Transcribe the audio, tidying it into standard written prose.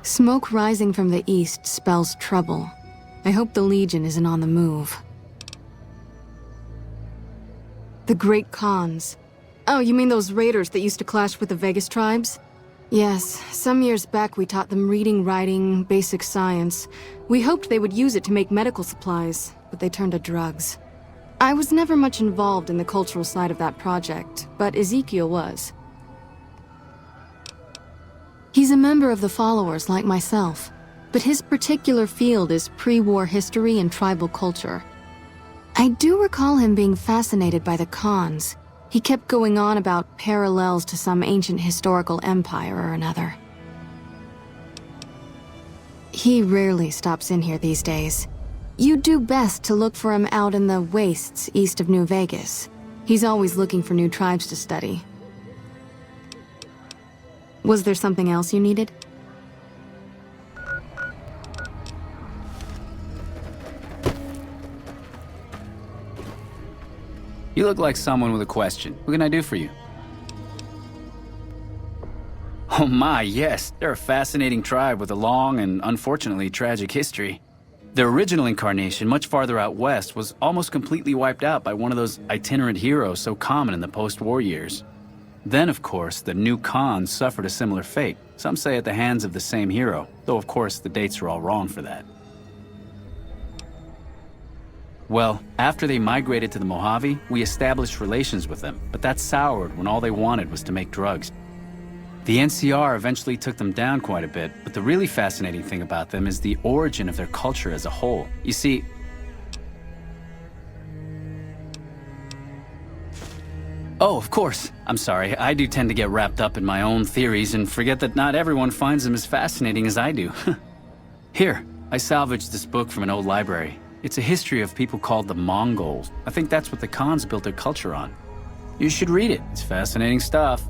Smoke rising from the east spells trouble. I hope the Legion isn't on the move. The Great Khans. Oh, you mean those raiders that used to clash with the Vegas tribes? Yes, some years back we taught them reading, writing, basic science. We hoped they would use it to make medical supplies, but they turned to drugs. I was never much involved in the cultural side of that project, but Ezekiel was. He's a member of the followers like myself, but his particular field is pre-war history and tribal culture. I do recall him being fascinated by the Khans. He kept going on about parallels to some ancient historical empire or another. He rarely stops in here these days. You'd do best to look for him out in the wastes east of New Vegas. He's always looking for new tribes to study. Was there something else you needed? You look like someone with a question. What can I do for you? Oh my, yes. They're a fascinating tribe with a long and unfortunately tragic history. Their original incarnation, much farther out west, was almost completely wiped out by one of those itinerant heroes so common in the post-war years. Then, of course, the new Khans suffered a similar fate. Some say at the hands of the same hero, though of course the dates are all wrong for that. Well, after they migrated to the Mojave, we established relations with them, but that soured when all they wanted was to make drugs. The NCR eventually took them down quite a bit, but the really fascinating thing about them is the origin of their culture as a whole. You see, oh, of course. I'm sorry, I do tend to get wrapped up in my own theories and forget that not everyone finds them as fascinating as I do. Here, I salvaged this book from an old library. It's a history of people called the Mongols. I think that's what the Khans built their culture on. You should read it. It's fascinating stuff.